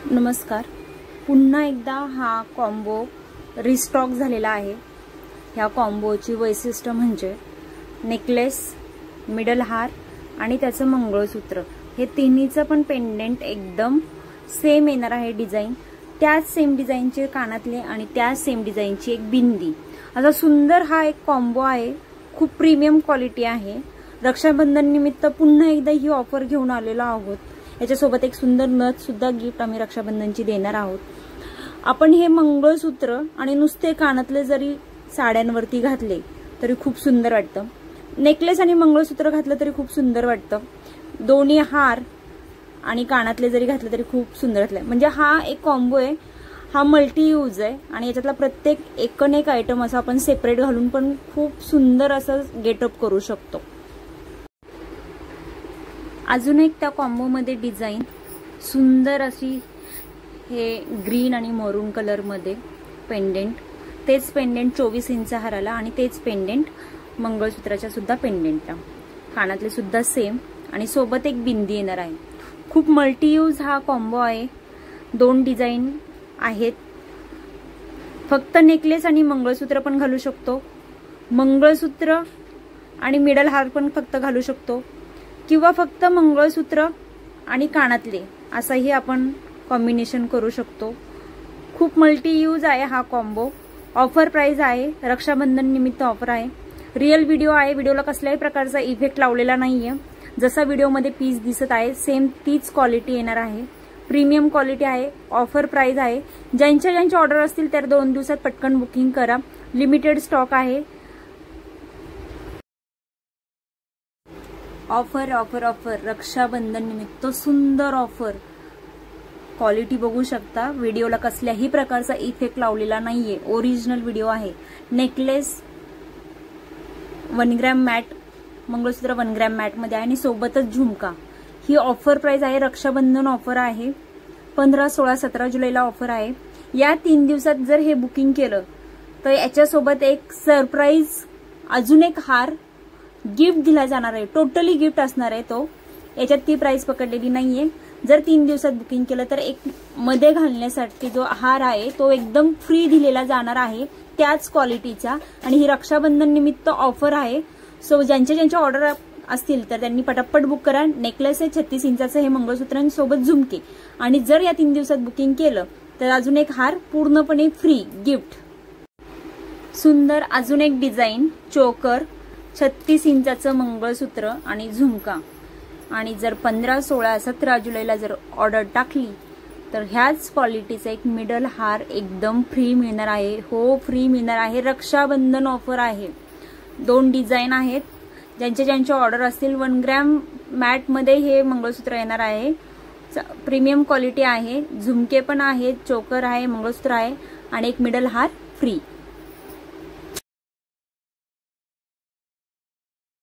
नमस्कार. पुन्हा एकदा हा कॉम्बो रिस्टॉक झालेला आहे. ह्या कॉम्बोची वैशिष्ट्य म्हणजे नेकलेस, मिडल हार आणि त्याचं मंगळसूत्र हे तिन्हीचं पण पेंडेंट एकदम सेम येणार आहे डिझाइन. त्याच सेम डिझाइनचे कानातले आणि त्याच सेम डिझाइनची एक बिंदी. असा सुंदर हा एक कॉम्बो आहे. खूप प्रीमियम क्वालिटी आहे. रक्षाबंधन निमित्त पुन्हा एकदा ही ऑफर घेऊन आलेलो आहोत. याच्यासोबत एक सुंदर नथ सुद्धा गिफ्ट आम्ही रक्षाबंधनची देणार आहोत. आपण हे मंगळसूत्र आणि नुसते कानातले जरी साड्यांवरती घातले तरी खूप सुंदर वाटतं. नेकलेस आणि मंगळसूत्र घातलं तरी खूप सुंदर वाटतं. दोन्ही हार आणि कानातले जरी घातले तरी खूप सुंदर वाटलं. म्हणजे हा एक कॉम्बो आहे. हा मल्टी यूज आहे आणि याच्यातला प्रत्येक एकन एक आयटम असं आपण सेपरेट घालून पण खूप सुंदर असं गेटअप करू शकतो. अजून एक त्या कॉम्बोमध्ये डिझाइन सुंदर अशी हे ग्रीन आणि मरून कलर मध्ये पेंडेंट. तेच पेंडेंट 24 इंच हाराला आणि तेच पेंडेंट मंगळसूत्राच्या सुद्धा पेंडेंटला. कानातले सुद्धा सेम आणि सोबत एक बिंदी येणार आहे. खूप मल्टी यूज हा कॉम्बो आहे. 2 डिझाइन आहेत. फक्त नेकलेस आणि मंगळसूत्र पण घालू शकतो. मंगळसूत्र आणि मिडल हार पण फक्त घालू शकतो किंवा फक्त मंगळसूत्र आणि कानातले असंही आपण कॉम्बिनेशन करू शकतो. खूप मल्टी यूज आहे हा कॉम्बो. ऑफर प्राइस आहे. रक्षाबंधन निमित्त ऑफर आहे. रिअल व्हिडिओ आहे. व्हिडिओला कसल्याही प्रकारचा इफेक्ट लावलेला नाहीये. जसा व्हिडिओमध्ये पीस दिसत आहे सेम तीच क्वालिटी येणार आहे. प्रीमियम क्वालिटी आहे. ऑफर प्राइस आहे. ज्यांचे ऑर्डर असतील तर 2 दिवसात पटकन बुकिंग करा. लिमिटेड स्टॉक आहे. ऑफर ऑफर ऑफर रक्षाबंधन निमित्त सुंदर ऑफर. क्वालिटी बघू शकता. व्हिडिओला कसल्याही प्रकारचा इफेक्ट लावलेला नाहीये. ओरिजिनल व्हिडिओ आहे. नेकलेस 1 ग्रॅम मॅट, मंगळसूत्र 1 ग्रॅम मॅट मध्ये आहे आणि सोबतच झुमका. ही ऑफर प्राइस आहे. रक्षाबंधन ऑफर आहे. 15, 16, 17 जुलैला ऑफर आहे. या 3 दिवसात जर हे बुकिंग केलं तर याच्यासोबत एक सरप्राईज अजून एक हार गिफ्ट दिला जाणार आहे. टोटली गिफ्ट असणार आहे तो. याच्यात ती प्राइस पकडलेली नाहीये. जर 3 दिवसात बुकिंग केलं तर एक मध्ये घालण्यासाठी जो हार आहे तो एकदम फ्री दिलेला जाणार आहे त्याच क्वालिटीचा. आणि ही रक्षाबंधन निमित्त ऑफर आहे. सो ज्यांचे ऑर्डर असतील तर त्यांनी पटापट बुक करा. नेकलेस आहे 36 इंचाचं हे मंगळसूत्र आणि सोबत झुमके. आणि जर या 3 दिवसात बुकिंग केलं तर अजून एक हार पूर्णपणे फ्री गिफ्ट. सुंदर अजून एक डिझाइन चोकर 36 इंचाचं मंगळसूत्र आणि झुमका. आणि जर 15, 16, 17 जुलैला जर ऑर्डर टाकली तर ह्याच क्वालिटीचा एक मिडल हार एकदम फ्री मिळणार आहे. हो, फ्री मिळणार आहे. रक्षाबंधन ऑफर आहे. 2 डिझाइन आहेत. ज्यांचे ऑर्डर असतील 1 ग्रॅम मॅट मध्ये हे मंगळसूत्र येणार आहे. प्रीमियम क्वालिटी आहे. झुमके पण आहेत, चोकर आहे, मंगळसूत्र आहे आणि एक मिडल हार फ्री.